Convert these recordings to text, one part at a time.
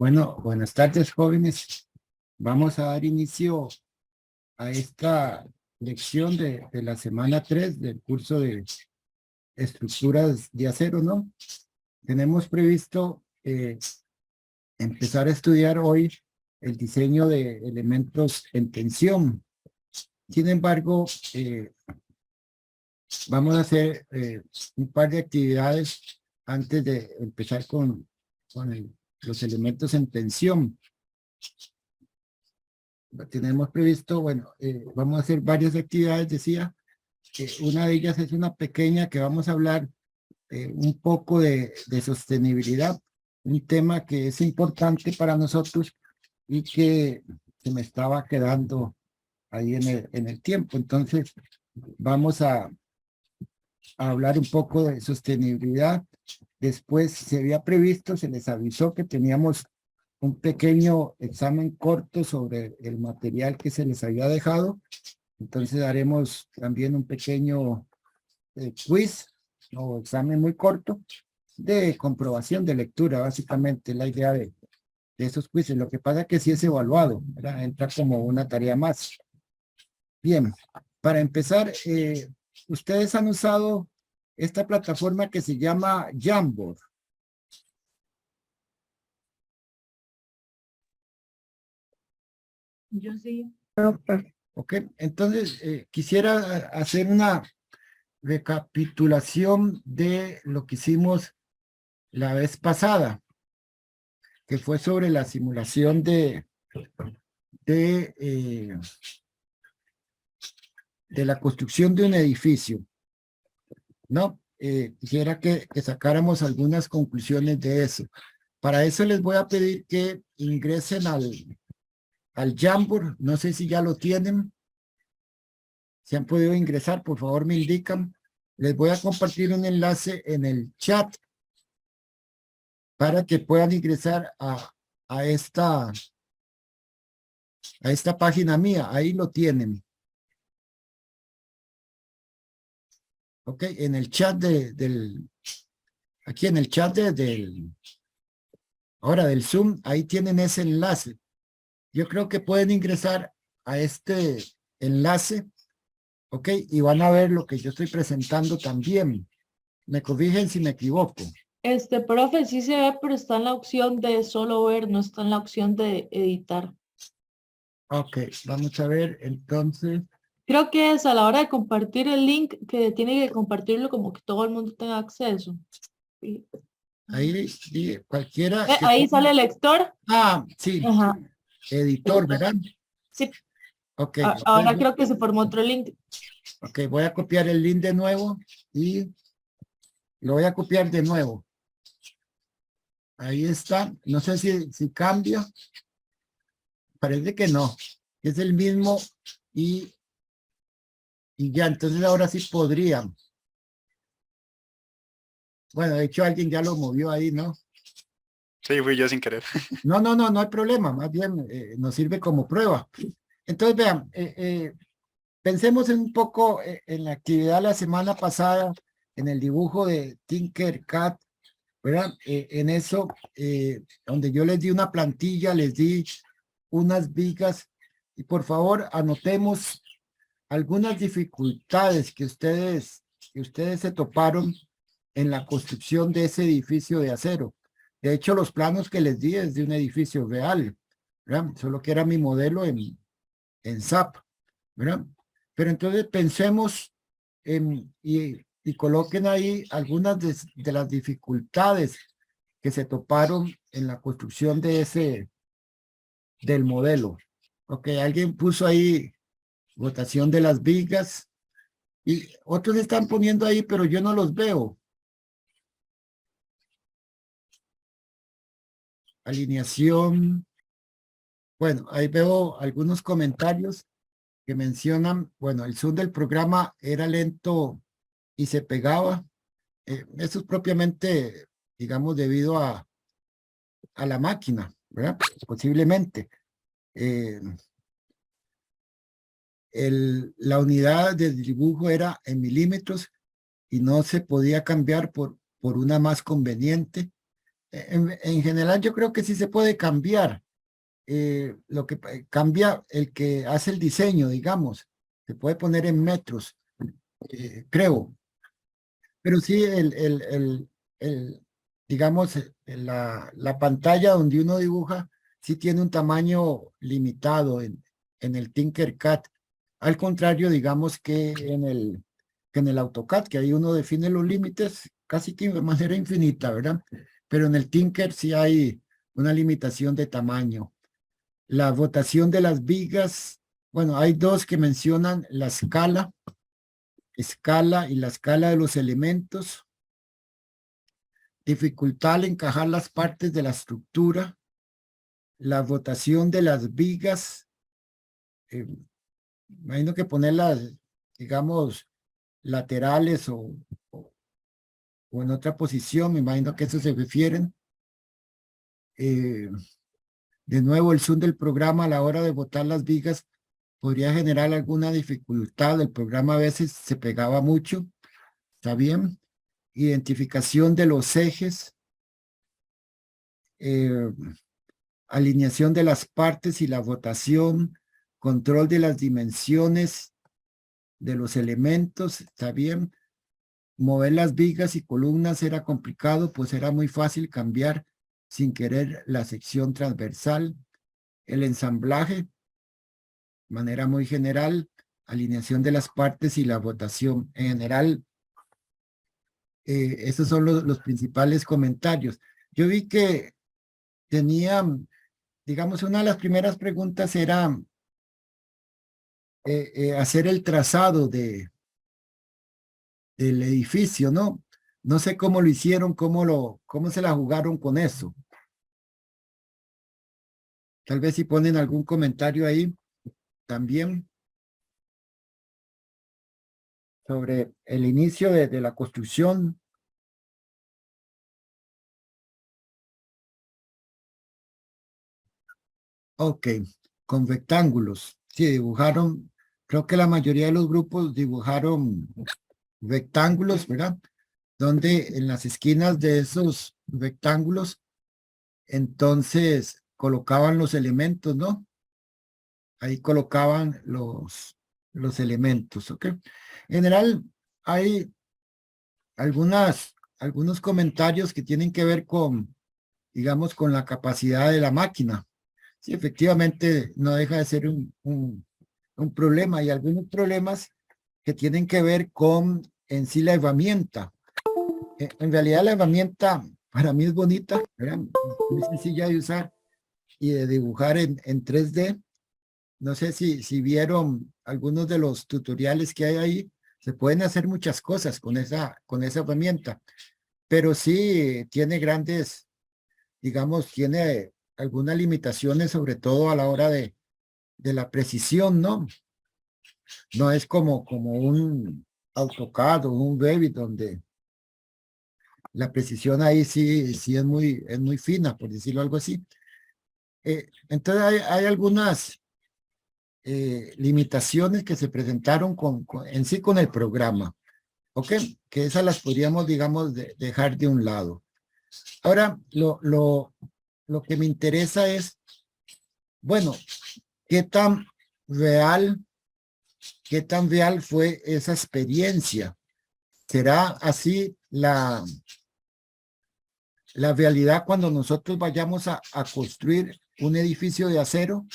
Bueno, buenas tardes, jóvenes. Vamos a dar inicio a esta lección de la semana 3 del curso de estructuras de acero, ¿no? Tenemos previsto empezar a estudiar hoy el diseño de elementos en tensión. Sin embargo, vamos a hacer un par de actividades antes de empezar con los elementos en tensión. Tenemos previsto, bueno, vamos a hacer varias actividades, decía. Una de ellas es una pequeña que vamos a hablar un poco de sostenibilidad, un tema que es importante para nosotros y que se me estaba quedando ahí en el tiempo. Entonces, vamos a hablar un poco de sostenibilidad. Después se había previsto, se les avisó que teníamos un pequeño examen corto sobre el material que se les había dejado. Entonces haremos también un pequeño quiz o examen muy corto de comprobación de lectura, básicamente la idea de esos quizzes. Lo que pasa es que sí es evaluado, ¿verdad? Entra como una tarea más. Bien, para empezar, ustedes han usado esta plataforma que se llama Jamboard. Yo sí. Ok, entonces quisiera hacer una recapitulación de lo que hicimos la vez pasada, que fue sobre la simulación de la construcción de un edificio, ¿no? Quisiera que sacáramos algunas conclusiones de eso. Para eso les voy a pedir que ingresen al Jamboard. No sé si ya lo tienen. Si han podido ingresar, por favor me indican. Les voy a compartir un enlace en el chat para que puedan ingresar a esta página mía. Ahí lo tienen. Ok, en el chat aquí en el chat ahora del Zoom, ahí tienen ese enlace. Yo creo que pueden ingresar a este enlace, ok, y van a ver lo que yo estoy presentando también. Me corrigen si me equivoco. Profe, sí se ve, pero está en la opción de solo ver, no está en la opción de editar. Ok, vamos a ver entonces. Creo que es a la hora de compartir el link que tiene que compartirlo como que todo el mundo tenga acceso. Sí. Ahí cualquiera. Ahí sale el lector. Ah, sí, Ajá. editor, ¿verdad? Sí. Ok, Ahora creo que se formó otro link. ok, voy a copiar el link de nuevo y lo voy a copiar de nuevo. Ahí está. No sé si cambia. Parece que no. Es el mismo y ya, entonces ahora sí podríamos. Bueno, de hecho alguien ya lo movió ahí, ¿no? Sí, fui yo sin querer. No hay problema. Más bien nos sirve como prueba. Entonces, vean, pensemos un poco en la actividad la semana pasada, en el dibujo de Tinkercad, ¿verdad? En eso, donde yo les di una plantilla, les di unas vigas, y por favor anotemos algunas dificultades que ustedes se toparon en la construcción de ese edificio de acero. De hecho, los planos que les di es de un edificio real, ¿verdad? Solo que era mi modelo en SAP, ¿verdad? Pero entonces pensemos y coloquen ahí algunas de las dificultades que se toparon en la construcción del modelo. Ok, alguien puso ahí votación de las vigas y otros están poniendo ahí, pero yo no los veo. Alineación. Bueno, ahí veo algunos comentarios que mencionan, bueno, el zoom del programa era lento y se pegaba. Eso es propiamente, digamos, debido a la máquina, ¿verdad? Posiblemente. La unidad de dibujo era en milímetros y no se podía cambiar por una más conveniente. En general yo creo que sí se puede cambiar. Lo que cambia el que hace el diseño, digamos, se puede poner en metros, creo. Pero sí, digamos, la pantalla donde uno dibuja, sí tiene un tamaño limitado en el Tinkercad. Al contrario, digamos que en el AutoCAD, que ahí uno define los límites casi que de manera infinita, ¿verdad? Pero en el Tinker sí hay una limitación de tamaño. La votación de las vigas, bueno, hay dos que mencionan la escala y la escala de los elementos, dificultad al encajar las partes de la estructura, la votación de las vigas, imagino que ponerlas, digamos, laterales o en otra posición, me imagino que eso se refieren. De nuevo, el zoom del programa a la hora de botar las vigas podría generar alguna dificultad. El programa a veces se pegaba mucho. ¿Está bien? Identificación de los ejes. Alineación de las partes y la votación. Control de las dimensiones de los elementos. ¿Está bien? Mover las vigas y columnas era complicado, pues era muy fácil cambiar sin querer la sección transversal. El ensamblaje, de manera muy general, alineación de las partes y la votación. En general, esos son los principales comentarios. Yo vi que tenía, digamos, una de las primeras preguntas era hacer el trazado del edificio, ¿no? No sé cómo lo hicieron, cómo se la jugaron con eso. Tal vez si ponen algún comentario ahí también sobre el inicio de la construcción. Ok, con rectángulos. Sí, dibujaron, creo que la mayoría de los grupos dibujaron rectángulos, ¿verdad? Donde en las esquinas de esos rectángulos, entonces colocaban los elementos, ¿no? Ahí colocaban los elementos, ¿ok? En general, hay algunos comentarios que tienen que ver con, digamos, con la capacidad de la máquina. Sí, efectivamente, no deja de ser un problema y algunos problemas que tienen que ver con en sí la herramienta. En realidad la herramienta para mí es bonita, ¿verdad? Muy sencilla de usar y de dibujar en 3D. No sé si vieron algunos de los tutoriales que hay ahí. Se pueden hacer muchas cosas con esa herramienta, pero sí tiene grandes, digamos, tiene algunas limitaciones, sobre todo a la hora de la precisión, ¿no? No es como un AutoCAD o un Revit donde la precisión ahí sí es muy fina, por decirlo algo así. Entonces hay algunas limitaciones que se presentaron en sí con el programa, ¿ok? Que esas las podríamos, digamos, dejar de un lado. Ahora, lo que me interesa es, bueno, ¿qué tan real fue esa experiencia? ¿Será así la realidad cuando nosotros vayamos a construir un edificio de acero?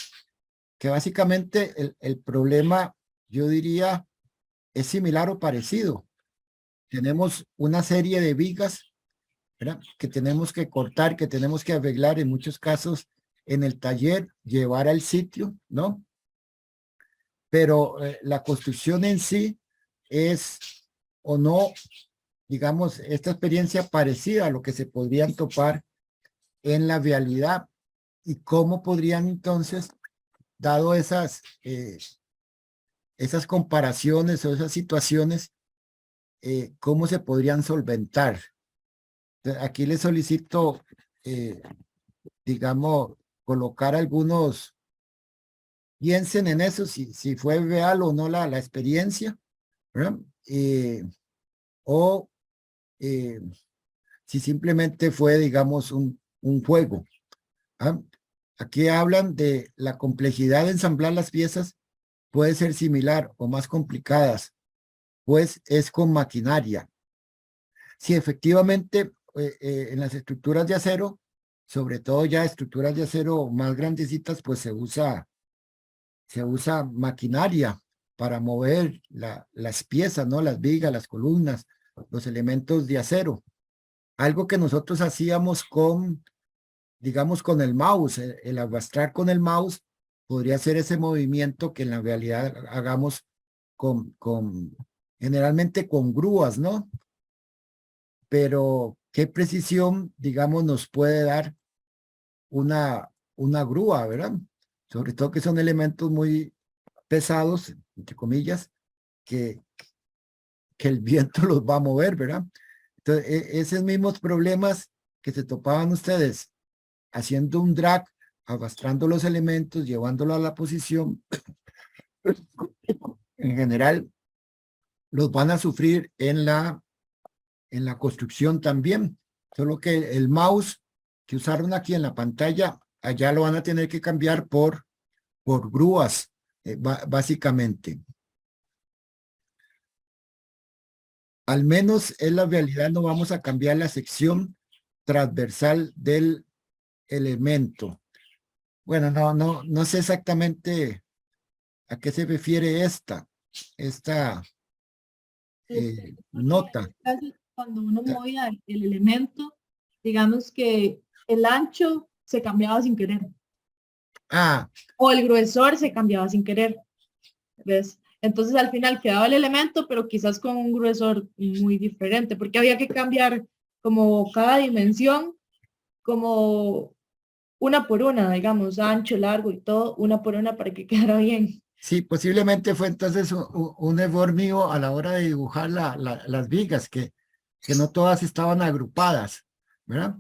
Que básicamente el problema, yo diría, es similar o parecido. Tenemos una serie de vigas, ¿verdad? Que tenemos que cortar, que tenemos que arreglar en muchos casos en el taller, llevar al sitio, ¿no? Pero la construcción en sí es o no, digamos, esta experiencia parecida a lo que se podrían topar en la realidad y cómo podrían entonces, dado esas comparaciones o esas situaciones, cómo se podrían solventar. Entonces, aquí le solicito, digamos, colocar algunos, piensen en eso, si fue real o no la experiencia, ¿verdad? O si simplemente fue, digamos, un juego. ¿Ah? Aquí hablan de la complejidad de ensamblar las piezas, puede ser similar o más complicadas, pues es con maquinaria. Sí, efectivamente, en las estructuras de acero, sobre todo ya estructuras de acero más grandecitas, pues se usa maquinaria para mover las piezas, ¿no? Las vigas, las columnas, los elementos de acero. Algo que nosotros hacíamos con, digamos, con el mouse, el arrastrar con el mouse, podría ser ese movimiento que en la realidad hagamos generalmente con grúas, ¿no? Pero qué precisión, digamos, nos puede dar una grúa, ¿verdad? Sobre todo que son elementos muy pesados, entre comillas, que el viento los va a mover, ¿verdad? Entonces, esos mismos problemas que se topaban ustedes haciendo un drag, arrastrando los elementos, llevándolo a la posición, en general, los van a sufrir en la construcción también. Solo que el mouse que usaron aquí en la pantalla, allá lo van a tener que cambiar por grúas, básicamente. Al menos en la realidad no vamos a cambiar la sección transversal del elemento. Bueno, no sé exactamente a qué se refiere esta nota. Cuando uno movía el elemento, digamos que el ancho se cambiaba sin querer. Ah, O el gruesor se cambiaba sin querer. ¿Ves? Entonces al final quedaba el elemento, pero quizás con un gruesor muy diferente, porque había que cambiar como cada dimensión, como una por una, digamos, ancho, largo y todo, una por una para que quedara bien. sí, posiblemente fue entonces un error mío a la hora de dibujar las vigas, que no todas estaban agrupadas, ¿verdad?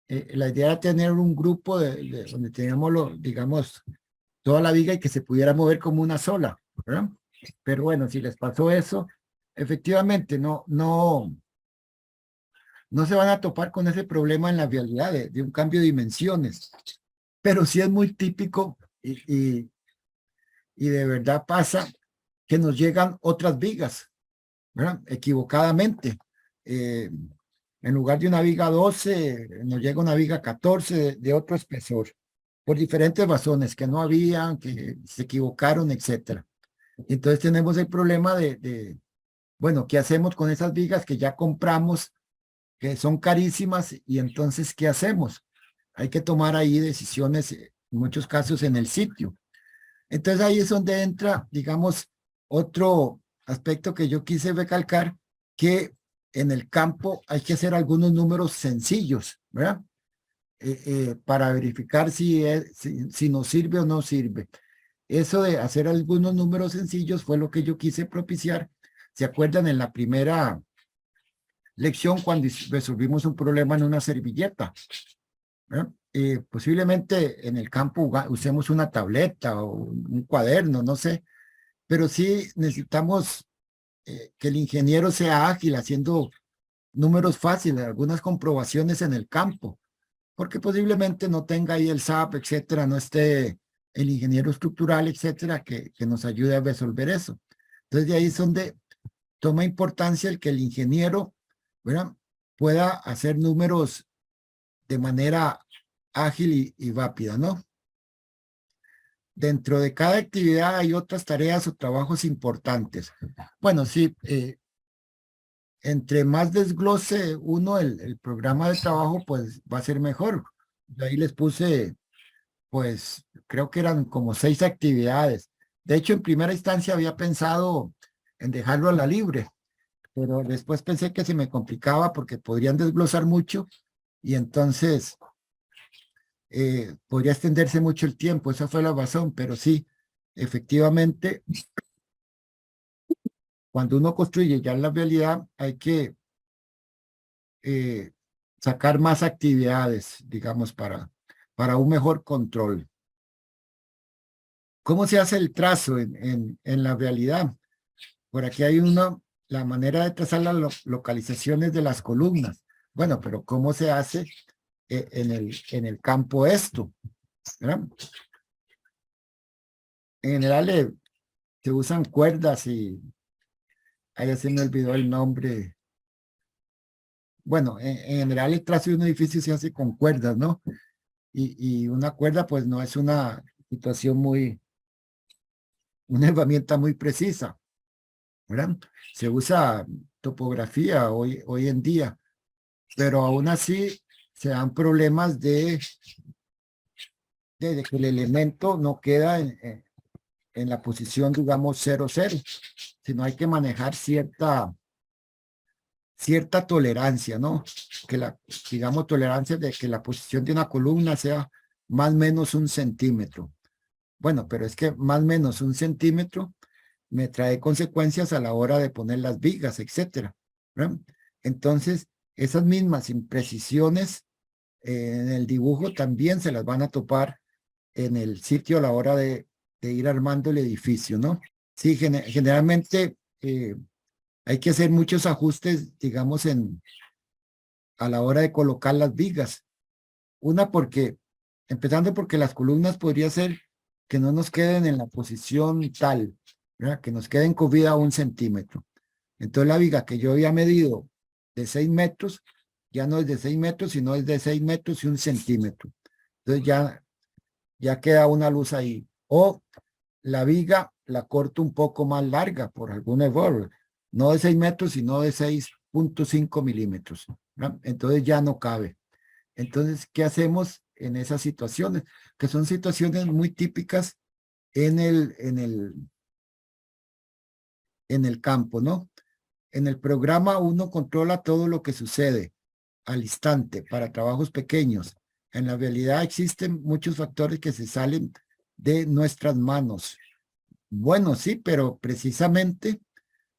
La idea era tener un grupo donde teníamos, digamos, toda la viga y que se pudiera mover como una sola, ¿verdad? Pero bueno, si les pasó eso, efectivamente no se van a topar con ese problema en la realidad de un cambio de dimensiones, pero sí es muy típico y de verdad pasa que nos llegan otras vigas, ¿verdad? Equivocadamente. En lugar de una viga 12, nos llega una viga 14 de otro espesor, por diferentes razones, que no habían, que se equivocaron, etcétera. Entonces tenemos el problema bueno, ¿qué hacemos con esas vigas que ya compramos, que son carísimas? Y entonces, ¿qué hacemos? Hay que tomar ahí decisiones, en muchos casos en el sitio. Entonces ahí es donde entra, digamos, otro aspecto que yo quise recalcar, que en el campo hay que hacer algunos números sencillos, ¿verdad? Para verificar si nos sirve o no sirve. Eso de hacer algunos números sencillos fue lo que yo quise propiciar. ¿Se acuerdan en la primera lección cuando resolvimos un problema en una servilleta? Posiblemente en el campo usemos una tableta o un cuaderno, no sé, pero sí necesitamos que el ingeniero sea ágil haciendo números fáciles, algunas comprobaciones en el campo, porque posiblemente no tenga ahí el SAP, etcétera, no esté el ingeniero estructural, etcétera, que nos ayude a resolver eso. Entonces de ahí es donde toma importancia el que el ingeniero, ¿verdad?, pueda hacer números de manera ágil y rápida, ¿no? Dentro de cada actividad hay otras tareas o trabajos importantes. Bueno, sí, entre más desglose uno el programa de trabajo, pues va a ser mejor. De ahí les puse, pues, creo que eran como 6 actividades. De hecho, en primera instancia había pensado en dejarlo a la libre, pero después pensé que se me complicaba porque podrían desglosar mucho y entonces podría extenderse mucho el tiempo. Esa fue la razón, pero sí, efectivamente, cuando uno construye ya la realidad, hay que sacar más actividades, digamos, para un mejor control. ¿Cómo se hace el trazo en la realidad? Por aquí hay la manera de trazar las localizaciones de las columnas. Bueno, pero ¿cómo se hace en el campo esto? ¿Verdad? En general se usan cuerdas y ahí se me olvidó el nombre. Bueno, en general el trazo de un edificio se hace con cuerdas, ¿no? Y una cuerda pues no es una situación una herramienta muy precisa, ¿verdad? Se usa topografía hoy en día, pero aún así se dan problemas de que el elemento no queda en la posición, digamos, 0, 0, sino hay que manejar cierta tolerancia, ¿no? Digamos, tolerancia de que la posición de una columna sea más o menos 1 centímetro. Bueno, pero es que más o menos 1 centímetro me trae consecuencias a la hora de poner las vigas, etcétera, ¿verdad? Entonces, esas mismas imprecisiones en el dibujo también se las van a topar en el sitio a la hora de ir armando el edificio, ¿no? Sí, generalmente hay que hacer muchos ajustes, digamos, a la hora de colocar las vigas. Una empezando porque las columnas podría ser que no nos queden en la posición tal, ¿verdad? Que nos queden con vida 1 centímetro. Entonces la viga que yo había medido de 6 metros, ya no es de 6 metros, sino es de 6 metros y 1 centímetro. Entonces ya queda una luz ahí. O la viga la corto un poco más larga por algún error, no de 6 metros, sino de 6,5 milímetros, ¿verdad? Entonces ya no cabe. Entonces, ¿qué hacemos en esas situaciones? Que son situaciones muy típicas en el campo, ¿no? En el programa uno controla todo lo que sucede al instante para trabajos pequeños. En la realidad existen muchos factores que se salen de nuestras manos. Bueno, sí, pero precisamente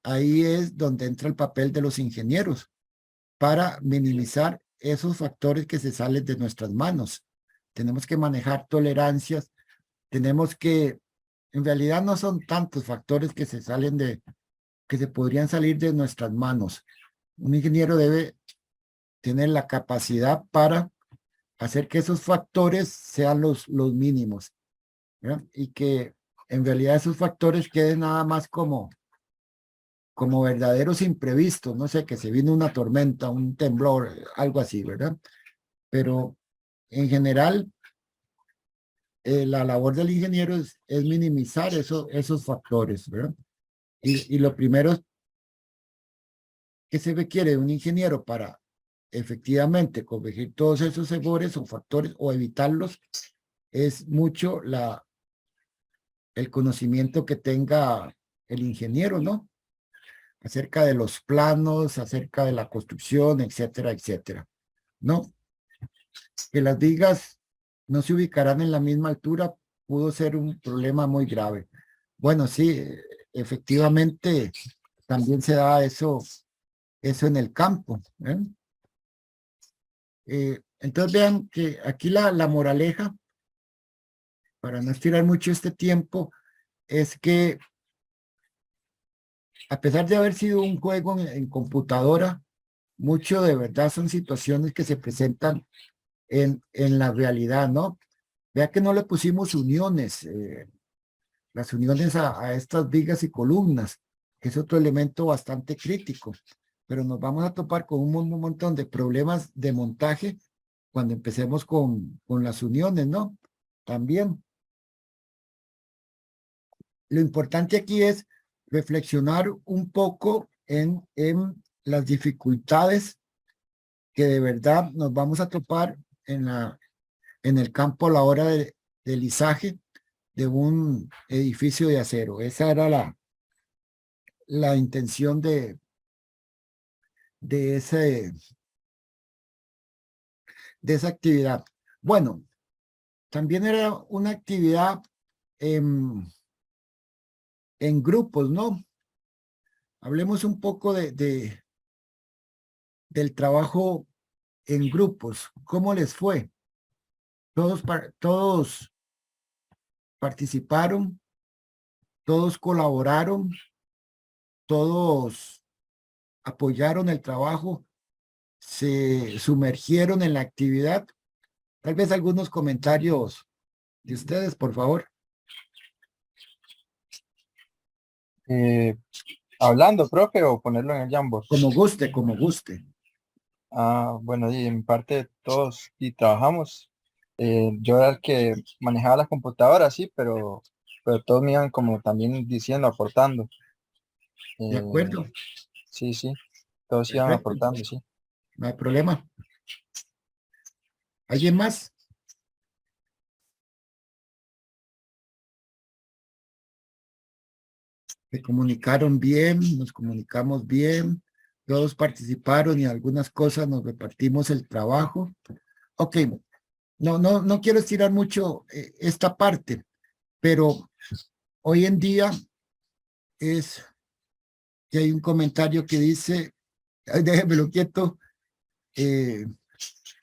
ahí es donde entra el papel de los ingenieros para minimizar esos factores que se salen de nuestras manos. Tenemos que manejar tolerancias, tenemos que, en realidad no son tantos factores que que se podrían salir de nuestras manos. Un ingeniero debe tener la capacidad para hacer que esos factores sean los mínimos, ¿verdad? Y que en realidad esos factores queden nada más como verdaderos imprevistos, no sé, que se vino una tormenta, un temblor, algo así, ¿verdad? Pero en general, la labor del ingeniero es minimizar esos factores, ¿verdad? Y lo primero que se requiere de un ingeniero para efectivamente corregir todos esos errores o factores o evitarlos es mucho el conocimiento que tenga el ingeniero, ¿no? Acerca de los planos, acerca de la construcción, etcétera, etcétera, ¿no? Que las vigas no se ubicarán en la misma altura pudo ser un problema muy grave. Bueno, sí, efectivamente también se da eso en el campo, ¿eh? Entonces vean que aquí la moraleja, para no estirar mucho este tiempo, es que a pesar de haber sido un juego en computadora, mucho de verdad son situaciones que se presentan en la realidad, ¿no? Vea que no le pusimos uniones, las uniones a estas vigas y columnas, que es otro elemento bastante crítico, pero nos vamos a topar con un montón de problemas de montaje cuando empecemos con las uniones, ¿no? También. Lo importante aquí es reflexionar un poco en las dificultades que de verdad nos vamos a topar en el campo a la hora del izaje de un edificio de acero. Esa era la intención de, ese, de esa actividad. Bueno, también era una actividad en grupos, ¿no? Hablemos un poco del trabajo en grupos. ¿Cómo les fue? Todos participaron, todos colaboraron, todos apoyaron el trabajo se sumergieron en la actividad. Tal vez algunos comentarios de ustedes, por favor. Hablando, profe, o ponerlo en el Jamboard. Como guste, como guste. Bueno, y en parte todos y trabajamos. Yo era el que manejaba la computadora, sí, pero todos me iban como también diciendo, aportando. ¿De acuerdo? Sí, todos iban Perfecto. aportando, sí. No hay problema. ¿Alguien más? Se comunicaron bien, nos comunicamos bien, todos participaron y algunas cosas nos repartimos el trabajo. Ok, no quiero estirar mucho esta parte, pero hoy en día es que hay un comentario que dice, ay, déjenmelo quieto,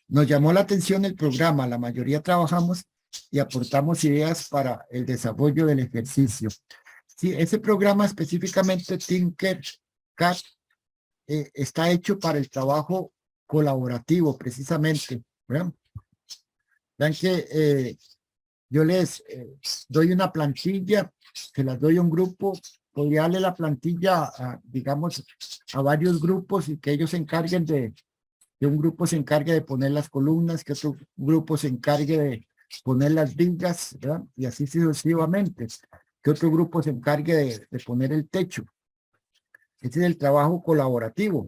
nos llamó la atención el programa, la mayoría trabajamos y aportamos ideas para el desarrollo del ejercicio. Sí, ese programa específicamente Tinkercad está hecho para el trabajo colaborativo, precisamente, ¿verdad? Vean que yo les doy una plantilla, se las doy a un grupo, podría darle la plantilla, digamos, a varios grupos y que ellos se encarguen que un grupo se encargue de poner las columnas, que otro grupo se encargue de poner las vigas, ¿verdad? Y así sucesivamente, que otro grupo se encargue de poner el techo. Ese es el trabajo colaborativo.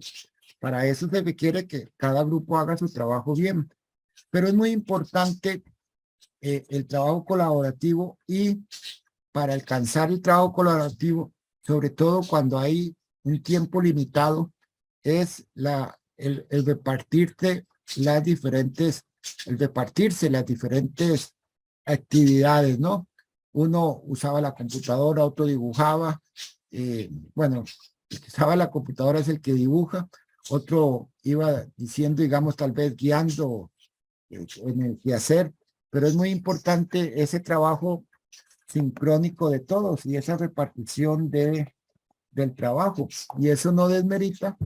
Para eso se requiere que cada grupo haga su trabajo bien. Pero es muy importante el trabajo colaborativo y para alcanzar el trabajo colaborativo, sobre todo cuando hay un tiempo limitado, es el repartirse las diferentes actividades, ¿no? Uno usaba la computadora, otro dibujaba. Bueno, el que usaba la computadora es el que dibuja, otro iba diciendo, digamos, tal vez guiando en el quehacer, pero es muy importante ese trabajo sincrónico de todos y esa repartición del trabajo. Y eso no desmerita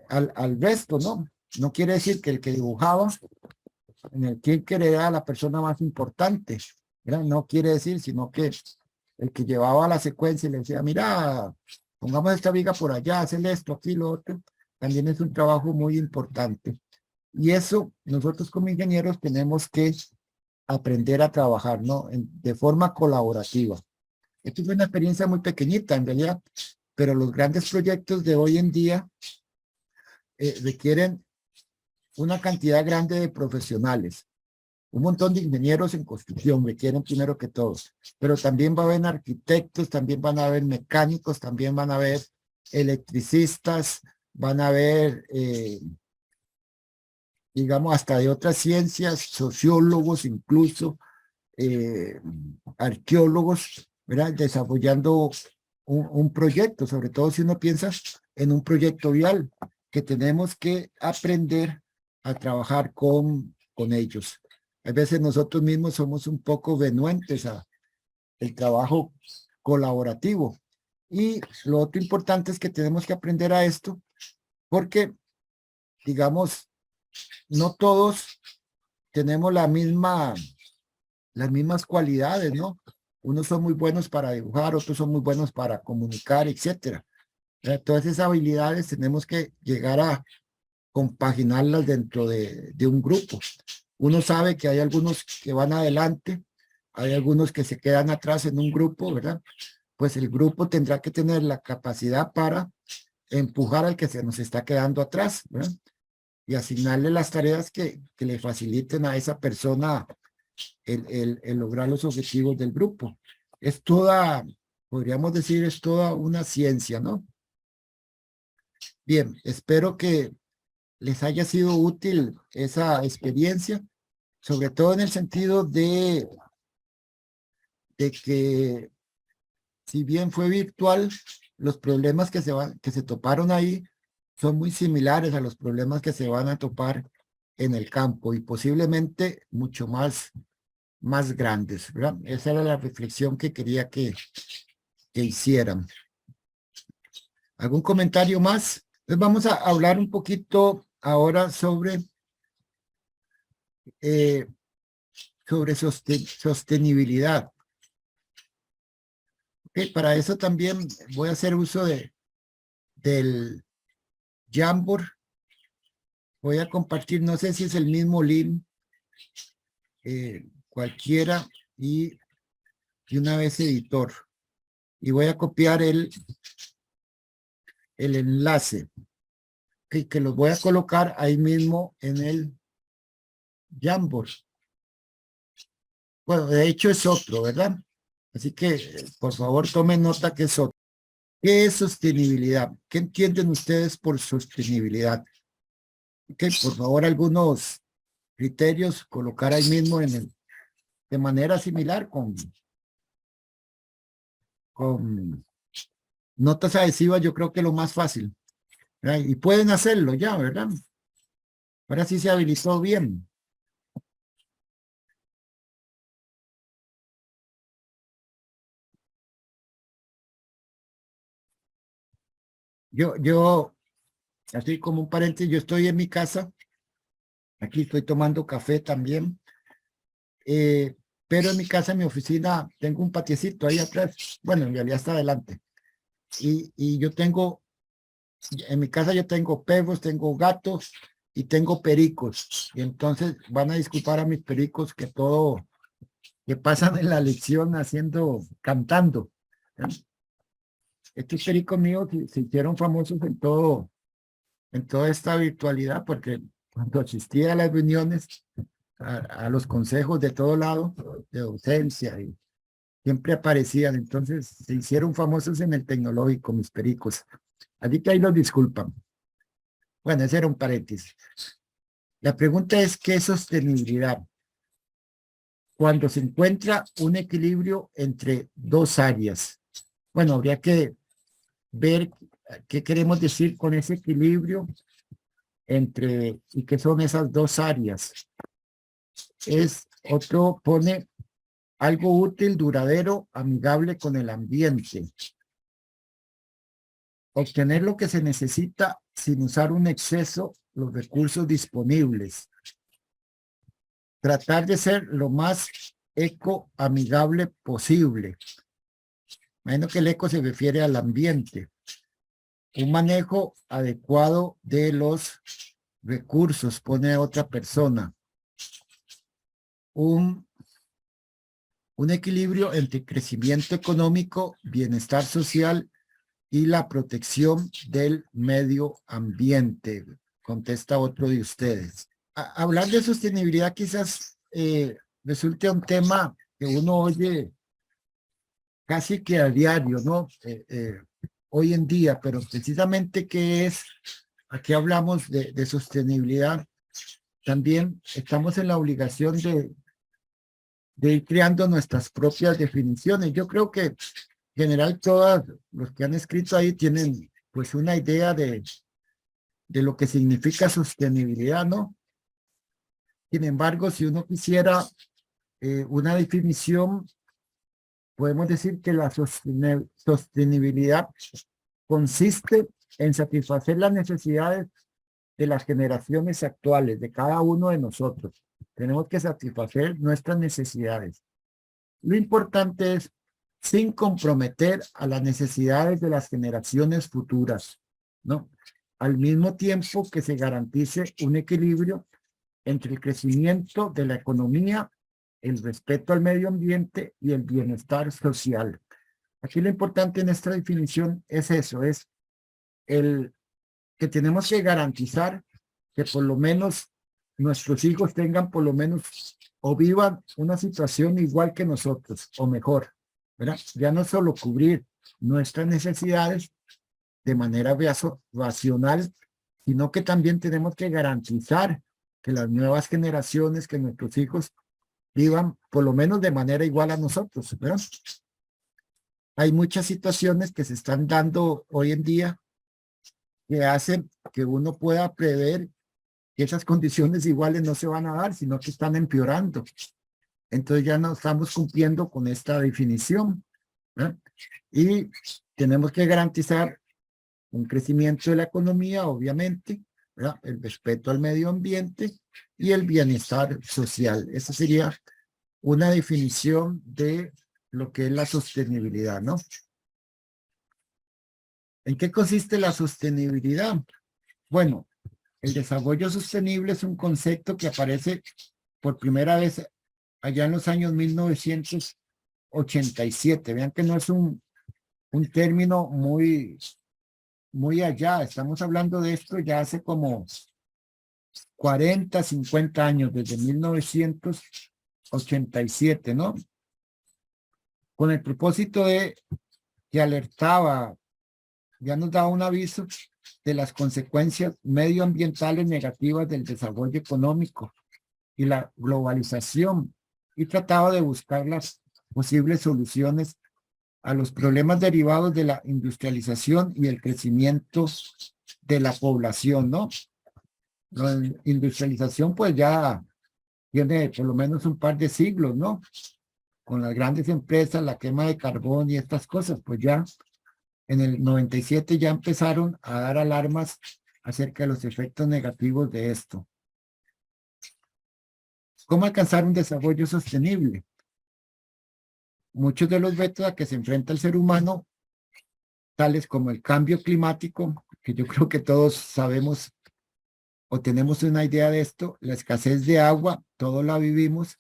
al resto, ¿no? No quiere decir que el que dibujaba en el Tinker era la persona más importante, ¿verdad? No quiere decir, sino que el que llevaba la secuencia y le decía, mira, pongamos esta viga por allá, hacerle esto, aquí, lo otro, también es un trabajo muy importante. Y eso nosotros como ingenieros tenemos que aprender a trabajar, ¿no? De forma colaborativa. Esto es una experiencia muy pequeñita en realidad, pero los grandes proyectos de hoy en día requieren una cantidad grande de profesionales. Un montón de ingenieros en construcción requieren primero que todos, pero también va a haber arquitectos, también van a haber mecánicos, también van a haber electricistas, van a haber, digamos, hasta de otras ciencias, sociólogos incluso, arqueólogos, ¿verdad? Desarrollando un proyecto, sobre todo si uno piensa en un proyecto vial, que tenemos que aprender a trabajar con ellos. A veces nosotros mismos somos un poco renuentes a el trabajo colaborativo. Y lo otro importante es que tenemos que aprender a esto porque, digamos, no todos tenemos las mismas cualidades, ¿no? Unos son muy buenos para dibujar, otros son muy buenos para comunicar, etcétera. Todas esas habilidades tenemos que llegar a compaginarlas dentro de un grupo. Uno sabe que hay algunos que van adelante, hay algunos que se quedan atrás en un grupo, ¿verdad? Pues el grupo tendrá que tener la capacidad para empujar al que se nos está quedando atrás, ¿verdad? Y asignarle las tareas que le faciliten a esa persona el lograr los objetivos del grupo. Es toda, podríamos decir, es toda una ciencia, ¿no? Bien, espero que les haya sido útil esa experiencia, sobre todo en el sentido de que si bien fue virtual, los problemas que se toparon ahí son muy similares a los problemas que se van a topar en el campo y posiblemente mucho más grandes, ¿verdad? Esa era la reflexión que quería que hicieran. ¿Algún comentario más? Entonces vamos a hablar un poquito ahora sobre sostenibilidad. Okay, para eso también voy a hacer uso del Jamboard. Voy a compartir, no sé si es el mismo link, cualquiera, y una vez editor. Y voy a copiar el enlace, que los voy a colocar ahí mismo en el Jamboard. Bueno, de hecho es otro, ¿verdad? Así que, por favor, tomen nota que es otro. ¿Qué es sostenibilidad? ¿Qué entienden ustedes por sostenibilidad? Ok, por favor, algunos criterios colocar ahí mismo de manera similar con notas adhesivas. Yo creo que lo más fácil, ¿verdad? Y pueden hacerlo ya, ¿verdad? Ahora sí se habilitó bien. Yo, así como un paréntesis, yo estoy en mi casa. Aquí estoy tomando café también. Pero en mi casa, en mi oficina, tengo un patiecito ahí atrás. Bueno, en realidad está adelante. Y yo tengo, en mi casa yo tengo perros, tengo gatos y tengo pericos. Y entonces van a disculpar a mis pericos que pasan en la lección cantando. Estos pericos míos se hicieron famosos en toda esta virtualidad, porque cuando asistía a las reuniones, a los consejos de todo lado, de docencia, y siempre aparecían. Entonces se hicieron famosos en el tecnológico, mis pericos. Así que ahí los disculpan. Bueno, ese era un paréntesis. La pregunta es, ¿qué es sostenibilidad? Cuando se encuentra un equilibrio entre dos áreas. Bueno, habría que ver qué queremos decir con ese equilibrio y qué son esas dos áreas. Otro pone algo útil, duradero, amigable con el ambiente. Obtener lo que se necesita sin usar un exceso, los recursos disponibles. Tratar de ser lo más ecoamigable posible. Imagino que el eco se refiere al ambiente. Un manejo adecuado de los recursos, pone otra persona. Un equilibrio entre crecimiento económico, bienestar social y la protección del medio ambiente, contesta otro de ustedes. Hablar de sostenibilidad quizás resulte un tema que uno oye casi que a diario, ¿no? Hoy en día, pero precisamente aquí hablamos de sostenibilidad. También estamos en la obligación de ir creando nuestras propias definiciones. Yo creo que en general todos los que han escrito ahí tienen pues una idea de lo que significa sostenibilidad, ¿no? Sin embargo, si uno quisiera una definición, podemos decir que la sostenibilidad consiste en satisfacer las necesidades de las generaciones actuales, de cada uno de nosotros. Tenemos que satisfacer nuestras necesidades. Lo importante es sin comprometer a las necesidades de las generaciones futuras, ¿no? Al mismo tiempo que se garantice un equilibrio entre el crecimiento de la economía, el respeto al medio ambiente y el bienestar social. Aquí lo importante en esta definición es eso, es que tenemos que garantizar que por lo menos nuestros hijos tengan por lo menos o vivan una situación igual que nosotros o mejor, ¿verdad? Ya no solo cubrir nuestras necesidades de manera racional, sino que también tenemos que garantizar que las nuevas generaciones, que nuestros hijos vivan por lo menos de manera igual a nosotros, ¿verdad? Hay muchas situaciones que se están dando hoy en día que hacen que uno pueda prever que esas condiciones iguales no se van a dar, sino que están empeorando. Entonces ya no estamos cumpliendo con esta definición, ¿verdad? Y tenemos que garantizar un crecimiento de la economía, obviamente, ¿verdad? El respeto al medio ambiente y el bienestar social. Esa sería una definición de lo que es la sostenibilidad, ¿no? ¿En qué consiste la sostenibilidad? Bueno, el desarrollo sostenible es un concepto que aparece por primera vez allá en los años 1987. Vean que no es un término muy allá. Estamos hablando de esto ya hace como 40, 50 años, desde 1987, ¿no? Con el propósito de que alertaba, ya nos daba un aviso de las consecuencias medioambientales negativas del desarrollo económico y la globalización, y trataba de buscar las posibles soluciones a los problemas derivados de la industrialización y el crecimiento de la población, ¿no? La industrialización pues ya tiene por lo menos un par de siglos, ¿no? Con las grandes empresas, la quema de carbón y estas cosas, pues ya en el 97 ya empezaron a dar alarmas acerca de los efectos negativos de esto. ¿Cómo alcanzar un desarrollo sostenible? Muchos de los retos a que se enfrenta el ser humano, tales como el cambio climático, que yo creo que todos sabemos o tenemos una idea de esto, la escasez de agua, todos la vivimos,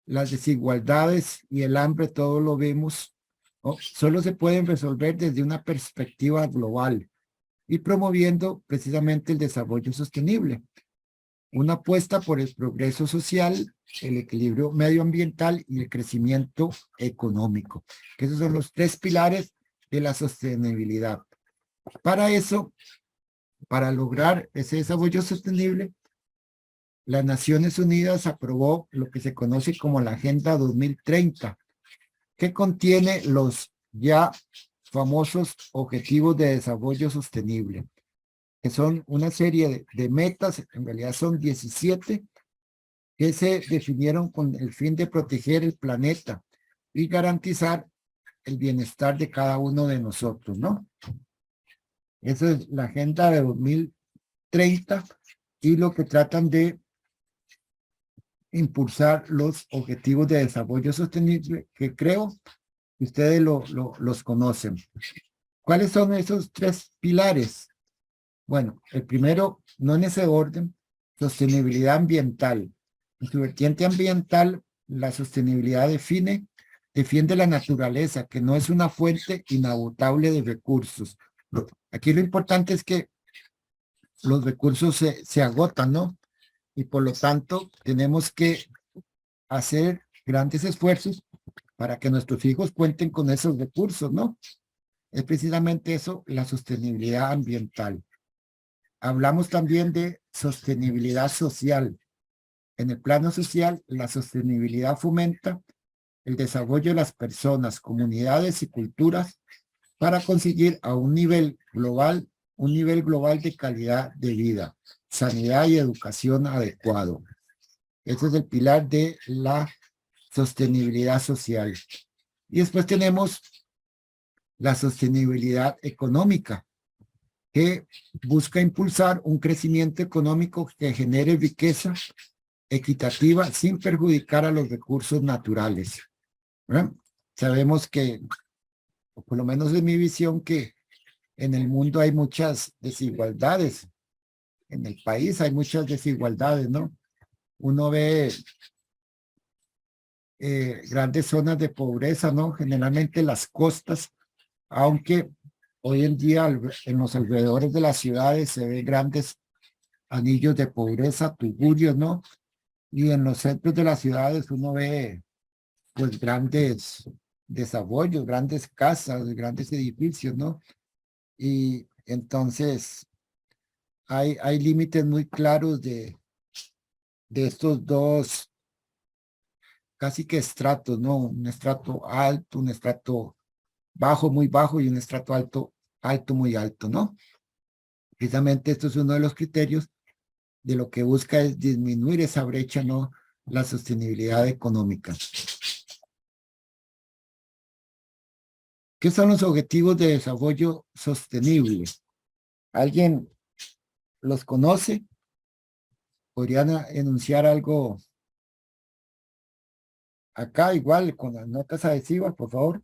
las desigualdades y el hambre, todos lo vemos, ¿no? Solo se pueden resolver desde una perspectiva global y promoviendo precisamente el desarrollo sostenible. Una apuesta por el progreso social, el equilibrio medioambiental y el crecimiento económico, que esos son los tres pilares de la sostenibilidad. Para eso, para lograr ese desarrollo sostenible, las Naciones Unidas aprobó lo que se conoce como la Agenda 2030, que contiene los ya famosos Objetivos de Desarrollo Sostenible, que son una serie de metas, en realidad son 17, que se definieron con el fin de proteger el planeta y garantizar el bienestar de cada uno de nosotros, ¿no? Esa es la Agenda de 2030 y lo que tratan de impulsar los Objetivos de Desarrollo Sostenible, que creo que ustedes los conocen. ¿Cuáles son esos tres pilares? Bueno, el primero, no en ese orden, sostenibilidad ambiental. En su vertiente ambiental, la sostenibilidad defiende la naturaleza, que no es una fuente inagotable de recursos. Aquí lo importante es que los recursos se agotan, ¿no? Y por lo tanto, tenemos que hacer grandes esfuerzos para que nuestros hijos cuenten con esos recursos, ¿no? Es precisamente eso, la sostenibilidad ambiental. Hablamos también de sostenibilidad social. En el plano social, la sostenibilidad fomenta el desarrollo de las personas, comunidades y culturas para conseguir a un nivel global de calidad de vida, sanidad y educación adecuado. Ese es el pilar de la sostenibilidad social. Y después tenemos la sostenibilidad económica, que busca impulsar un crecimiento económico que genere riqueza equitativa sin perjudicar a los recursos naturales, ¿verdad? Sabemos que, o por lo menos es mi visión, que en el mundo hay muchas desigualdades. En el país hay muchas desigualdades, ¿no? Uno ve grandes zonas de pobreza, ¿no? Generalmente las costas, aunque hoy en día en los alrededores de las ciudades se ven grandes anillos de pobreza, tugurios, ¿no? Y en los centros de las ciudades uno ve pues grandes desarrollos, grandes casas, grandes edificios, ¿no? Y entonces hay límites muy claros de estos dos casi que estratos, ¿no? Un estrato alto, un estrato bajo, muy bajo y un estrato alto, alto, muy alto, ¿no? Precisamente esto es uno de los criterios de lo que busca es disminuir esa brecha, ¿no? La sostenibilidad económica. ¿Qué son los objetivos de desarrollo sostenible? ¿Alguien los conoce. ¿Podrían enunciar algo acá igual con las notas adhesivas, por favor?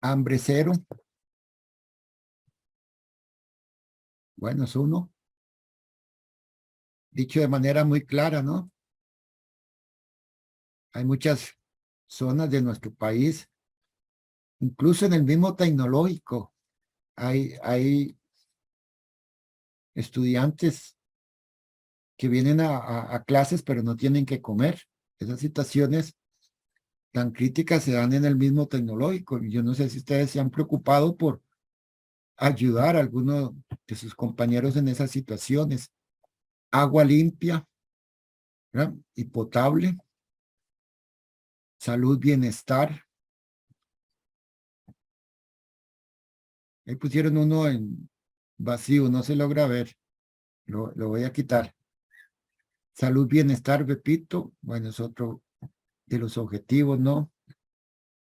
Hambre cero. Bueno, es uno. Dicho de manera muy clara, ¿no? Hay muchas zonas de nuestro país, incluso en el mismo tecnológico, hay estudiantes que vienen a clases pero no tienen que comer. Esas situaciones tan críticas se dan en el mismo tecnológico. Yo no sé si ustedes se han preocupado por ayudar a alguno de sus compañeros en esas situaciones. Agua limpia, ¿verdad? Y potable. Salud, bienestar. Ahí pusieron uno en vacío, no se logra ver. Lo voy a quitar. Salud, bienestar, Pepito. Bueno, es otro de los objetivos, ¿no?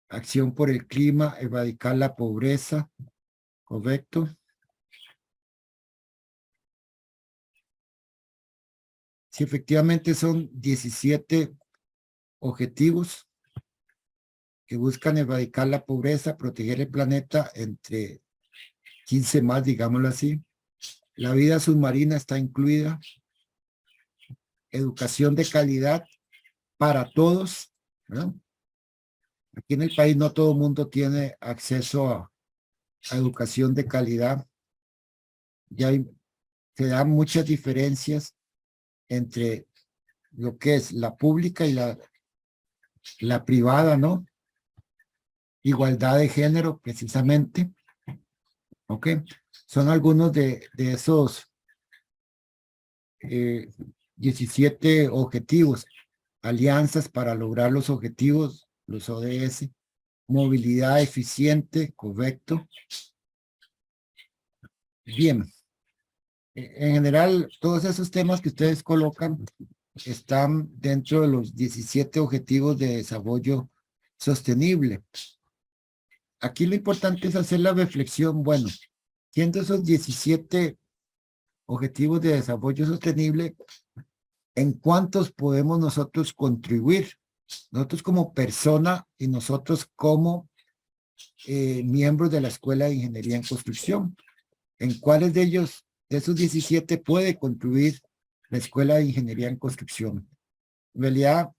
Acción por el clima, erradicar la pobreza. Correcto. Sí, efectivamente son 17 objetivos que buscan erradicar la pobreza, proteger el planeta, entre 15 más, digámoslo así. La vida submarina está incluida. Educación de calidad para todos, ¿verdad? Aquí en el país no todo el mundo tiene acceso a educación de calidad. Se dan muchas diferencias entre lo que es la pública y la privada, ¿no? Igualdad de género, precisamente. ¿Ok? Son algunos de esos 17 objetivos. Alianzas para lograr los objetivos, los ODS. Movilidad eficiente, correcto. Bien. En general, todos esos temas que ustedes colocan están dentro de los 17 objetivos de desarrollo sostenible. Aquí lo importante es hacer la reflexión, bueno, siendo esos 17 objetivos de desarrollo sostenible, ¿en cuántos podemos nosotros contribuir? Nosotros como persona y nosotros como miembros de la Escuela de Ingeniería en Construcción. ¿En cuáles de ellos, de esos 17, puede contribuir la Escuela de Ingeniería en Construcción? En realidad,